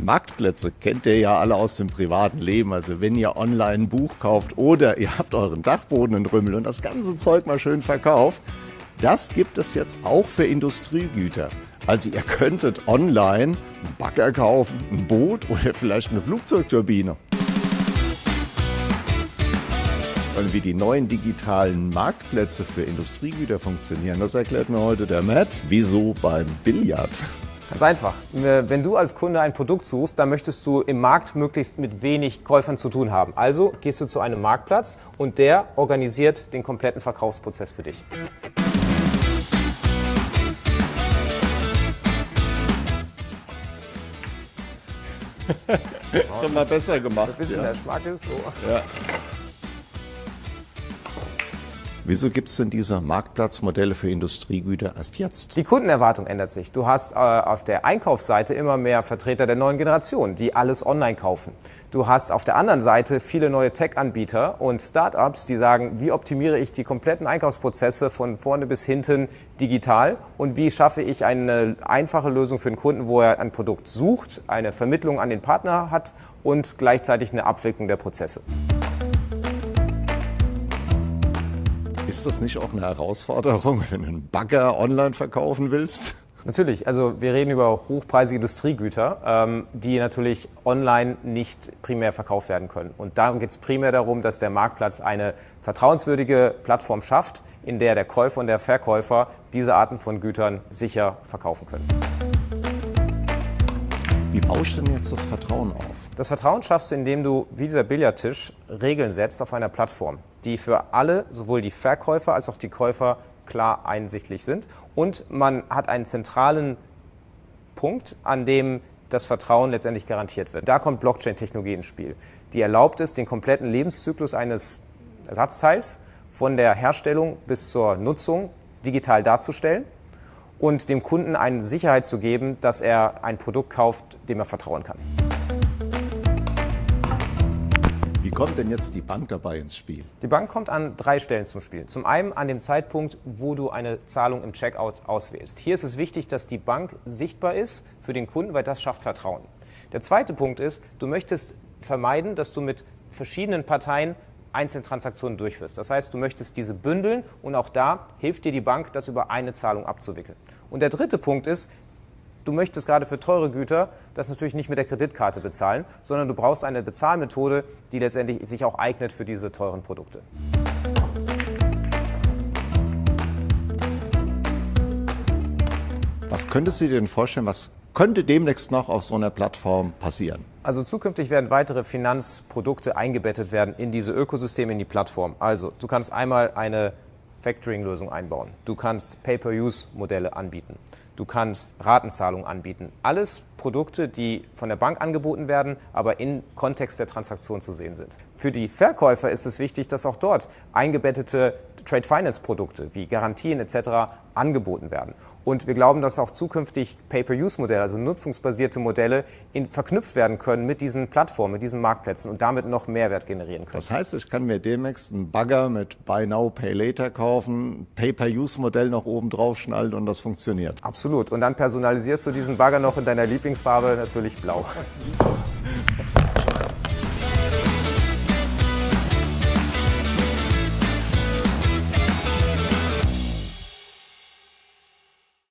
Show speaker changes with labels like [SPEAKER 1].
[SPEAKER 1] Marktplätze kennt ihr ja alle aus dem privaten Leben. Also wenn ihr online ein Buch kauft oder ihr habt euren Dachboden in Rümmel und das ganze Zeug mal schön verkauft, das gibt es jetzt auch für Industriegüter. Also ihr könntet online einen Bagger kaufen, ein Boot oder vielleicht eine Flugzeugturbine. Und wie die neuen digitalen Marktplätze für Industriegüter funktionieren, das erklärt mir heute der Matt. Wieso beim Billard?
[SPEAKER 2] Ganz einfach. Wenn du als Kunde ein Produkt suchst, dann möchtest du im Markt möglichst mit wenig Käufern zu tun haben. Also gehst du zu einem Marktplatz und der organisiert den kompletten Verkaufsprozess für dich.
[SPEAKER 1] Schon mal besser gemacht.
[SPEAKER 2] Ein bisschen der Geschmack ist so.
[SPEAKER 1] Ja. Wieso gibt es denn diese Marktplatzmodelle für Industriegüter erst jetzt?
[SPEAKER 2] Die Kundenerwartung ändert sich. Du hast auf der Einkaufsseite immer mehr Vertreter der neuen Generation, die alles online kaufen. Du hast auf der anderen Seite viele neue Tech-Anbieter und Startups, die sagen, wie optimiere ich die kompletten Einkaufsprozesse von vorne bis hinten digital und wie schaffe ich eine einfache Lösung für den Kunden, wo er ein Produkt sucht, eine Vermittlung an den Partner hat und gleichzeitig eine Abwicklung der Prozesse.
[SPEAKER 1] Ist das nicht auch eine Herausforderung, wenn du einen Bagger online verkaufen willst?
[SPEAKER 2] Natürlich, also wir reden über hochpreisige Industriegüter, die natürlich online nicht primär verkauft werden können. Und darum geht es primär darum, dass der Marktplatz eine vertrauenswürdige Plattform schafft, in der der Käufer und der Verkäufer diese Arten von Gütern sicher verkaufen können.
[SPEAKER 1] Wie baust du denn jetzt das Vertrauen auf?
[SPEAKER 2] Das Vertrauen schaffst du, indem du, wie dieser Billardtisch, Regeln setzt auf einer Plattform, die für alle, sowohl die Verkäufer als auch die Käufer, klar einsichtlich sind. Und man hat einen zentralen Punkt, an dem das Vertrauen letztendlich garantiert wird. Da kommt Blockchain-Technologie ins Spiel, die erlaubt es, den kompletten Lebenszyklus eines Ersatzteils von der Herstellung bis zur Nutzung digital darzustellen und dem Kunden eine Sicherheit zu geben, dass er ein Produkt kauft, dem er vertrauen kann.
[SPEAKER 1] Wie kommt denn jetzt die Bank dabei ins Spiel?
[SPEAKER 2] Die Bank kommt an 3 Stellen zum Spiel. Zum einen an dem Zeitpunkt, wo du eine Zahlung im Checkout auswählst. Hier ist es wichtig, dass die Bank sichtbar ist für den Kunden, weil das schafft Vertrauen. Der zweite Punkt ist, du möchtest vermeiden, dass du mit verschiedenen Parteien einzelne Transaktionen durchführst. Das heißt, du möchtest diese bündeln und auch da hilft dir die Bank, das über eine Zahlung abzuwickeln. Und der dritte Punkt ist, du möchtest gerade für teure Güter das natürlich nicht mit der Kreditkarte bezahlen, sondern du brauchst eine Bezahlmethode, die letztendlich sich auch eignet für diese teuren Produkte.
[SPEAKER 1] Was könntest du dir denn vorstellen, was könnte demnächst noch auf so einer Plattform passieren?
[SPEAKER 2] Also zukünftig werden weitere Finanzprodukte eingebettet werden in diese Ökosysteme, in die Plattform. Also du kannst einmal eine Factoring-Lösung einbauen. Du kannst Pay-per-Use-Modelle anbieten. Du kannst Ratenzahlungen anbieten. Alles Produkte, die von der Bank angeboten werden, aber im Kontext der Transaktion zu sehen sind. Für die Verkäufer ist es wichtig, dass auch dort eingebettete Trade-Finance-Produkte wie Garantien etc. angeboten werden. Und wir glauben, dass auch zukünftig Pay-per-Use-Modelle, also nutzungsbasierte Modelle, verknüpft werden können mit diesen Plattformen, mit diesen Marktplätzen und damit noch Mehrwert generieren können.
[SPEAKER 1] Das heißt, ich kann mir demnächst einen Bagger mit Buy Now, Pay Later kaufen, Pay-per-Use-Modell noch oben drauf schnallen und das funktioniert.
[SPEAKER 2] Absolut. Und dann personalisierst du diesen Bagger noch in deiner Lieblingsfarbe, natürlich blau.
[SPEAKER 1] Super.